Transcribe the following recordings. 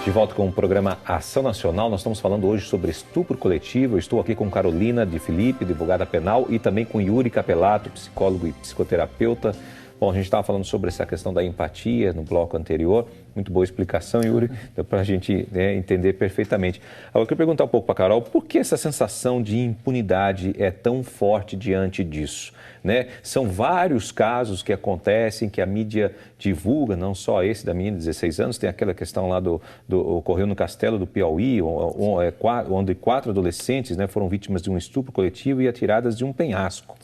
De volta com o programa Ação Nacional, nós estamos falando hoje sobre estupro coletivo. Eu estou aqui com Carolina de Filipe, advogada penal, e também com Yuri Capelato, psicólogo e psicoterapeuta. Bom, a gente estava falando sobre essa questão da empatia no bloco anterior. Muito boa explicação, Yuri, deu para a gente entender perfeitamente. Agora, eu quero perguntar um pouco para a Carol, por que essa sensação de impunidade é tão forte diante disso? São vários casos que acontecem, que a mídia divulga, não só esse da menina de 16 anos, tem aquela questão lá ocorreu no Castelo do Piauí, onde 4 adolescentes foram vítimas de um estupro coletivo e atiradas de um penhasco.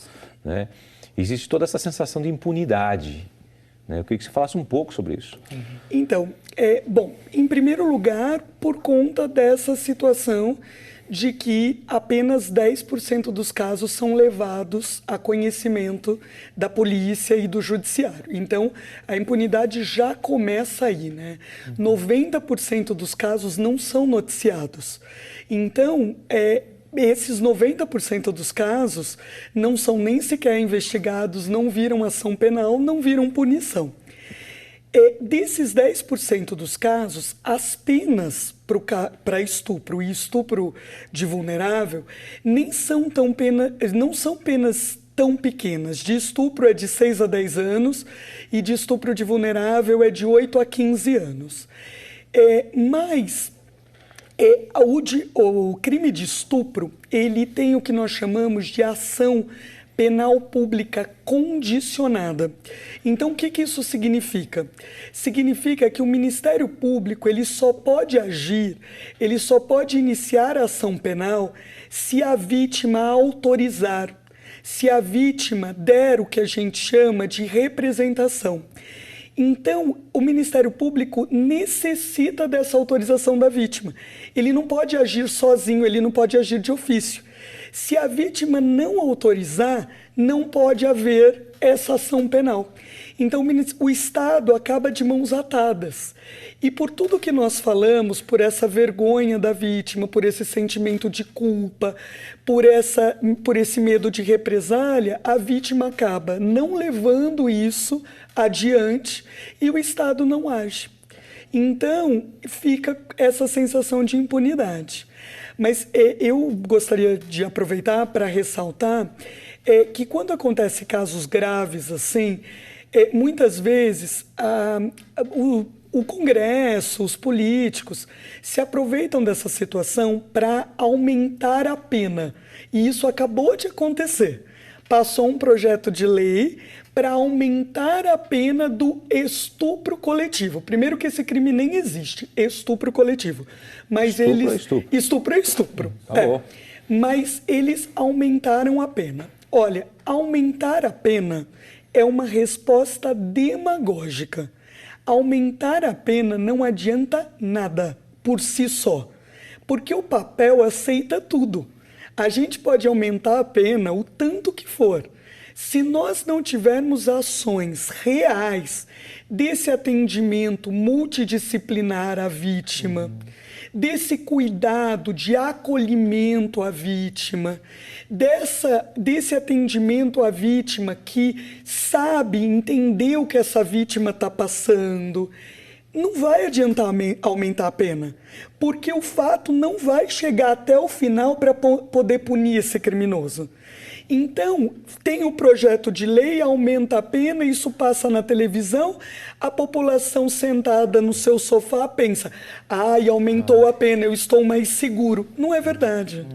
Existe toda essa sensação de impunidade. Eu queria que você falasse um pouco sobre isso. Então, bom, em primeiro lugar, por conta dessa situação de que apenas 10% dos casos são levados a conhecimento da polícia e do judiciário. Então, a impunidade já começa aí, 90% dos casos não são noticiados. Então, esses 90% dos casos não são nem sequer investigados, não viram ação penal, não viram punição. Desses 10% dos casos, as penas para estupro e estupro de vulnerável não são penas tão pequenas. De estupro é de 6 a 10 anos e de estupro de vulnerável é de 8 a 15 anos. Mas o crime de estupro, ele tem o que nós chamamos de ação penal pública condicionada. Então, o que isso significa? Significa que o Ministério Público ele só pode agir, ele só pode iniciar a ação penal se a vítima autorizar, se a vítima der o que a gente chama de representação. Então, o Ministério Público necessita dessa autorização da vítima. Ele não pode agir sozinho, ele não pode agir de ofício. Se a vítima não autorizar, não pode haver essa ação penal. Então, o Estado acaba de mãos atadas. E por tudo que nós falamos, por essa vergonha da vítima, por esse sentimento de culpa, por esse medo de represália, a vítima acaba não levando isso adiante e o Estado não age. Então, fica essa sensação de impunidade. Mas eu gostaria de aproveitar para ressaltar que quando acontecem casos graves assim, muitas vezes o Congresso, os políticos, se aproveitam dessa situação para aumentar a pena. E isso acabou de acontecer. Passou um projeto de lei para aumentar a pena do estupro coletivo. Primeiro que esse crime nem existe, estupro coletivo. Mas estupro é estupro. Mas eles aumentaram a pena. Olha, aumentar a pena é uma resposta demagógica. Aumentar a pena não adianta nada por si só, porque o papel aceita tudo. A gente pode aumentar a pena o tanto que for. Se nós não tivermos ações reais desse atendimento multidisciplinar à vítima, desse cuidado de acolhimento à vítima, desse atendimento à vítima que sabe entender o que essa vítima está passando, não vai adiantar aumentar a pena, porque o fato não vai chegar até o final para poder punir esse criminoso. Então, tem o projeto de lei, aumenta a pena, isso passa na televisão, a população sentada no seu sofá pensa, aumentou a pena, eu estou mais seguro. Não é verdade.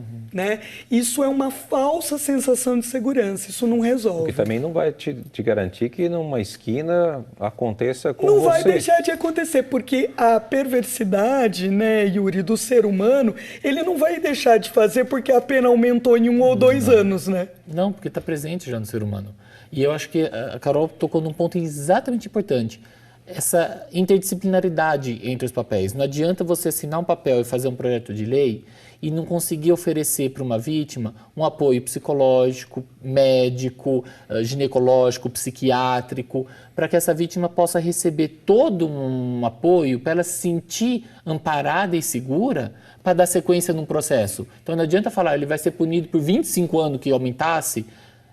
Isso é uma falsa sensação de segurança, isso não resolve. Porque também não vai te garantir que numa esquina aconteça com você. Não vai deixar de acontecer, porque a perversidade, Yuri, do ser humano, ele não vai deixar de fazer porque a pena aumentou em 1 ou 2 anos, Não, porque está presente já no ser humano. E eu acho que a Carol tocou num ponto exatamente importante. Essa interdisciplinaridade entre os papéis. Não adianta você assinar um papel e fazer um projeto de lei e não conseguir oferecer para uma vítima um apoio psicológico, médico, ginecológico, psiquiátrico, para que essa vítima possa receber todo um apoio, para ela se sentir amparada e segura para dar sequência num processo. Então não adianta falar, ele vai ser punido por 25 anos que aumentasse,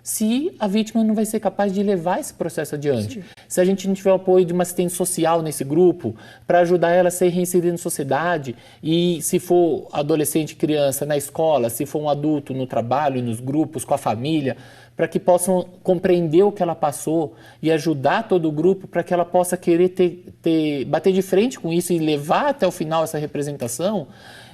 se a vítima não vai ser capaz de levar esse processo adiante. Sim. Se a gente não tiver o apoio de uma assistente social nesse grupo, para ajudar ela a ser reinserida na sociedade, e se for adolescente, criança, na escola, se for um adulto no trabalho, nos grupos, com a família, para que possam compreender o que ela passou e ajudar todo o grupo para que ela possa querer bater de frente com isso e levar até o final essa representação,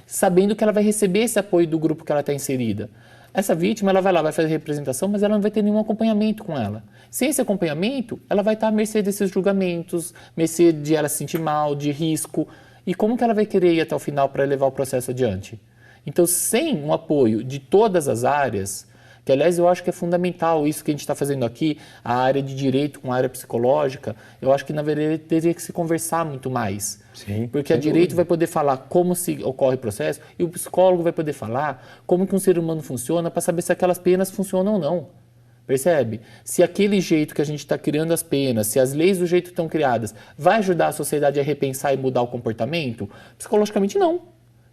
sabendo que ela vai receber esse apoio do grupo que ela está inserida. Essa vítima, ela vai lá, vai fazer a representação, mas ela não vai ter nenhum acompanhamento com ela. Sem esse acompanhamento, ela vai estar à mercê desses julgamentos, mercê de ela se sentir mal, de risco. E como que ela vai querer ir até o final para levar o processo adiante? Então, sem um apoio de todas as áreas, que aliás eu acho que é fundamental isso que a gente está fazendo aqui, a área de direito com a área psicológica, eu acho que na verdade teria que se conversar muito mais. Sim, porque a direito vai poder falar como se ocorre o processo e o psicólogo vai poder falar como que um ser humano funciona para saber se aquelas penas funcionam ou não. Percebe? Se aquele jeito que a gente está criando as penas, se as leis do jeito que estão criadas, vai ajudar a sociedade a repensar e mudar o comportamento? Psicologicamente não.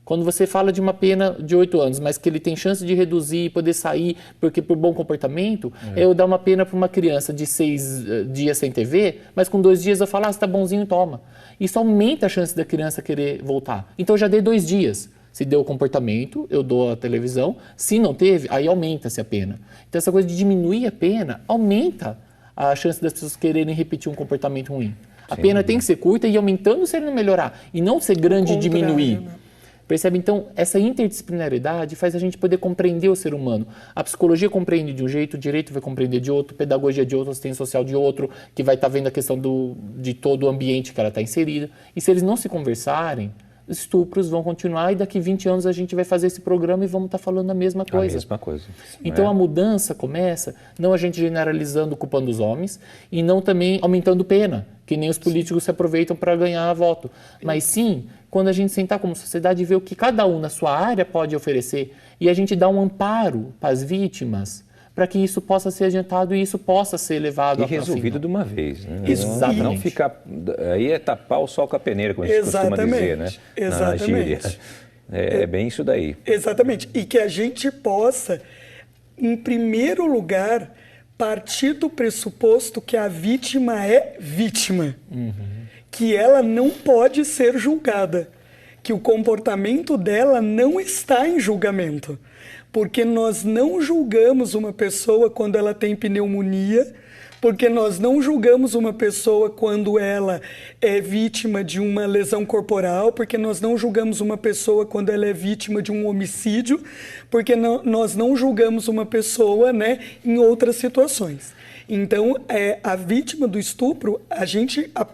Quando você fala de uma pena de 8 anos, mas que ele tem chance de reduzir e poder sair porque por bom comportamento, eu dar uma pena para uma criança de 6 dias sem TV, mas com 2 dias eu falo, você tá bonzinho, toma. Isso aumenta a chance da criança querer voltar. Então eu já dei 2 dias. Se deu o comportamento, eu dou a televisão. Se não teve, aí aumenta-se a pena. Então essa coisa de diminuir a pena aumenta a chance das pessoas quererem repetir um comportamento ruim. A pena tem que ser curta e aumentando se ele não melhorar. E não ser grande e diminuir. Né? Percebe? Então, essa interdisciplinaridade faz a gente poder compreender o ser humano. A psicologia compreende de um jeito, o direito vai compreender de outro, pedagogia de outro, assistência social de outro, que vai estar vendo a questão de todo o ambiente que ela está inserida. E se eles não se conversarem, os estupros vão continuar e daqui 20 anos a gente vai fazer esse programa e vamos estar falando a mesma coisa. A mesma coisa. Então a mudança começa não a gente generalizando, culpando os homens e não também aumentando pena, que nem os políticos se aproveitam para ganhar voto. Mas sim, quando a gente sentar como sociedade e ver o que cada um na sua área pode oferecer e a gente dar um amparo para as vítimas, para que isso possa ser adiantado e isso possa ser levado a resolvido de uma vez. Né? Exatamente. Não ficar... Aí é tapar o sol com a peneira, como a gente costuma dizer, né? Exatamente. Na gíria. É bem isso daí. Exatamente. E que a gente possa, em primeiro lugar, partir do pressuposto que a vítima é vítima. Que ela não pode ser julgada. Que o comportamento dela não está em julgamento. Porque nós não julgamos uma pessoa quando ela tem pneumonia, porque nós não julgamos uma pessoa quando ela é vítima de uma lesão corporal, porque nós não julgamos uma pessoa quando ela é vítima de um homicídio, porque nós não julgamos uma pessoa, né, em outras situações. Então, a vítima do estupro,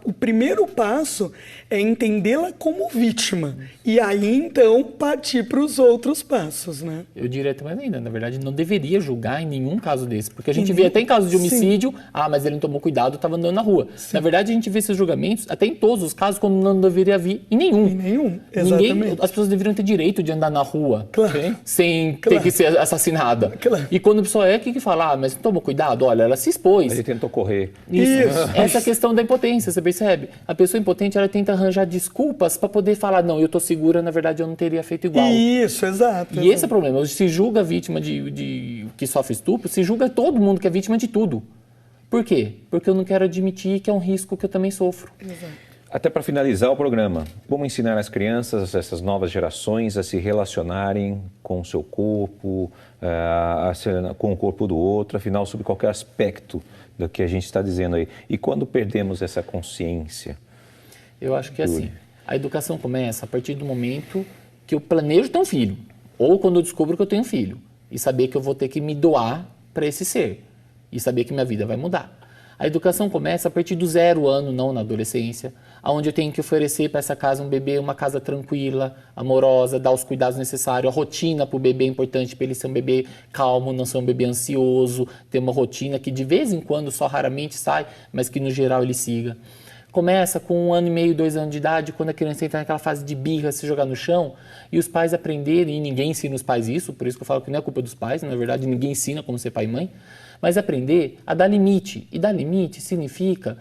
o primeiro passo é entendê-la como vítima. E aí, então, partir para os outros passos, né? Eu diria também ainda, na verdade, não deveria julgar em nenhum caso desse. Porque a gente vê até em casos de homicídio, mas ele não tomou cuidado, estava andando na rua. Sim. Na verdade, a gente vê esses julgamentos, até em todos os casos, como não deveria vir em nenhum. Em nenhum, exatamente. As pessoas deveriam ter direito de andar na rua, claro. Sem ter que ser assassinada. Claro. E quando a pessoa o que fala? Mas não tomou cuidado? Olha, ela se expôs. Ele tentou correr. Isso. Essa questão da impotência, você percebe? A pessoa impotente, ela tenta arranjar desculpas para poder falar, não, eu tô segura, na verdade eu não teria feito igual. Isso, exato. E esse é o problema. Se julga a vítima que sofre estupro, se julga todo mundo que é vítima de tudo. Por quê? Porque eu não quero admitir que é um risco que eu também sofro. Exato. Até para finalizar o programa, como ensinar as crianças, essas novas gerações, a se relacionarem com o seu corpo, com o corpo do outro, afinal, sobre qualquer aspecto do que a gente está dizendo aí. E quando perdemos essa consciência? Eu acho que é assim, a educação começa a partir do momento que eu planejo ter um filho, ou quando eu descubro que eu tenho um filho, e saber que eu vou ter que me doar para esse ser, e saber que minha vida vai mudar. A educação começa a partir do 0 ano, não na adolescência, onde eu tenho que oferecer para essa casa um bebê, uma casa tranquila, amorosa, dar os cuidados necessários. A rotina para o bebê é importante, para ele ser um bebê calmo, não ser um bebê ansioso, ter uma rotina que de vez em quando, só raramente sai, mas que no geral ele siga. Começa com 1 ano e meio, 2 anos de idade, quando a criança entra naquela fase de birra, se jogar no chão, e os pais aprenderem, e ninguém ensina os pais isso, por isso que eu falo que não é culpa dos pais, na verdade ninguém ensina como ser pai e mãe, mas aprender a dar limite. E dar limite significa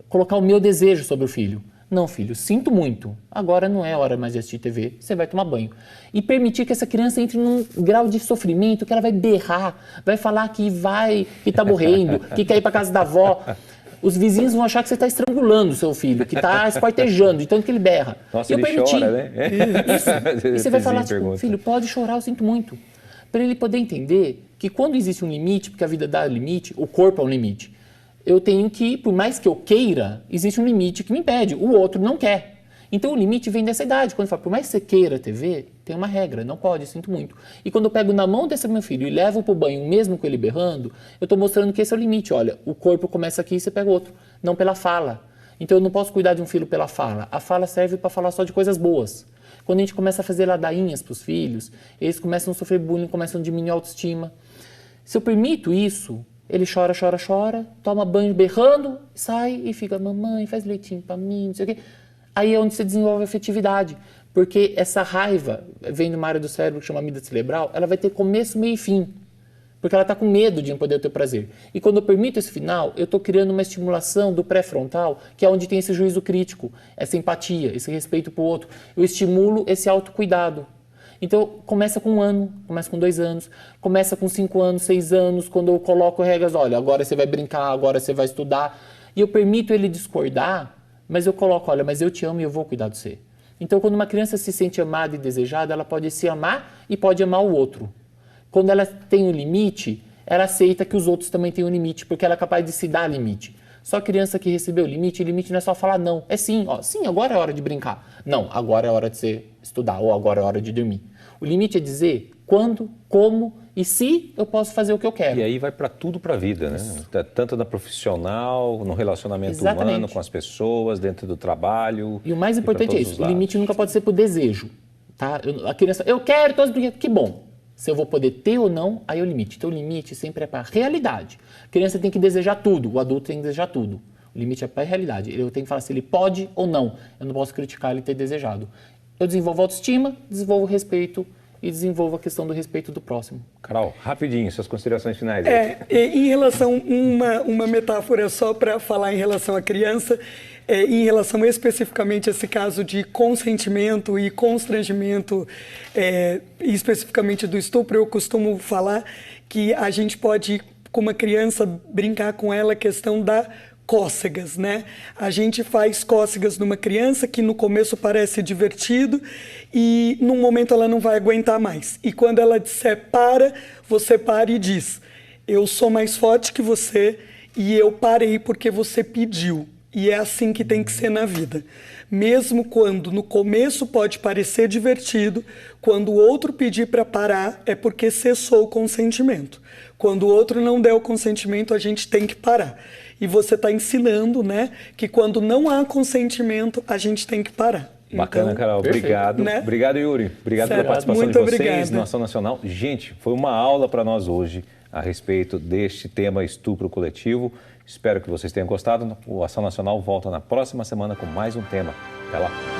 colocar o meu desejo sobre o filho. Não, filho, sinto muito. Agora não é hora mais de assistir TV, você vai tomar banho. E permitir que essa criança entre num grau de sofrimento que ela vai berrar, vai falar que tá morrendo, que quer ir para casa da avó. os vizinhos vão achar que você está estrangulando o seu filho, que está esquartejando, de tanto que ele berra. Nossa, ele chora, né? Isso. E você vai falar, tipo, filho, pode chorar, eu sinto muito. Para ele poder entender que quando existe um limite, porque a vida dá limite, o corpo é um limite, eu tenho que, por mais que eu queira, existe um limite que me impede, o outro não quer. Então o limite vem dessa idade, quando eu falo, por mais que você queira TV, tem uma regra, não pode, sinto muito. E quando eu pego na mão desse meu filho e levo para o banho, mesmo com ele berrando, eu estou mostrando que esse é o limite. Olha, o corpo começa aqui e você pega outro, não pela fala. Então eu não posso cuidar de um filho pela fala. A fala serve para falar só de coisas boas. Quando a gente começa a fazer ladainhas para os filhos, eles começam a sofrer bullying, começam a diminuir a autoestima. Se eu permito isso, ele chora, chora, chora, toma banho berrando, sai e fica, mamãe, faz leitinho para mim, não sei o quê. Aí é onde você desenvolve a afetividade, porque essa raiva vem de uma área do cérebro que chama amígdala cerebral, ela vai ter começo, meio e fim, porque ela está com medo de não poder ter prazer. E quando eu permito esse final, eu estou criando uma estimulação do pré-frontal, que é onde tem esse juízo crítico, essa empatia, esse respeito para o outro. Eu estimulo esse autocuidado. Então, começa com 1 ano, começa com 2 anos, começa com 5 anos, 6 anos, quando eu coloco regras, olha, agora você vai brincar, agora você vai estudar, e eu permito ele discordar, mas eu coloco, olha, mas eu te amo e eu vou cuidar de você. Então, quando uma criança se sente amada e desejada, ela pode se amar e pode amar o outro. Quando ela tem um limite, ela aceita que os outros também têm um limite, porque ela é capaz de se dar limite. Só criança que recebeu limite não é só falar não, é sim, ó, sim, agora é hora de brincar. Não, agora é hora de você estudar, ou agora é hora de dormir. O limite é dizer quando, como e se eu posso fazer o que eu quero. E aí vai para tudo para a vida, né? Tanto na profissional, no relacionamento humano com as pessoas, dentro do trabalho. E o mais importante é isso, o limite nunca pode ser por desejo. Tá? A criança, eu quero todos os brinquedos, que bom. Se eu vou poder ter ou não, aí é o limite. Então o limite sempre é para a realidade. A criança tem que desejar tudo, o adulto tem que desejar tudo. O limite é para a realidade. Eu tenho que falar se ele pode ou não. Eu não posso criticar ele ter desejado. Eu desenvolvo autoestima, desenvolvo respeito e desenvolvo a questão do respeito do próximo. Carol, rapidinho, suas considerações finais. Em relação, uma metáfora só para falar em relação à criança, em relação especificamente a esse caso de consentimento e constrangimento, especificamente do estupro, eu costumo falar que a gente pode, com uma criança, brincar com ela a questão da cócegas, né? A gente faz cócegas numa criança que no começo parece divertido e num momento ela não vai aguentar mais. E quando ela disser para, você para e diz, eu sou mais forte que você e eu parei porque você pediu. E é assim que tem que ser na vida. Mesmo quando no começo pode parecer divertido, quando o outro pedir para parar é porque cessou o consentimento. Quando o outro não der o consentimento, a gente tem que parar. E você está ensinando, né, que quando não há consentimento, a gente tem que parar. Bacana, então, Carol. Perfeito. Obrigado. Né? Obrigado, Yuri. Obrigado pela participação de vocês no Ação Nacional. Gente, foi uma aula para nós hoje a respeito deste tema estupro coletivo. Espero que vocês tenham gostado. O Ação Nacional volta na próxima semana com mais um tema. Até lá.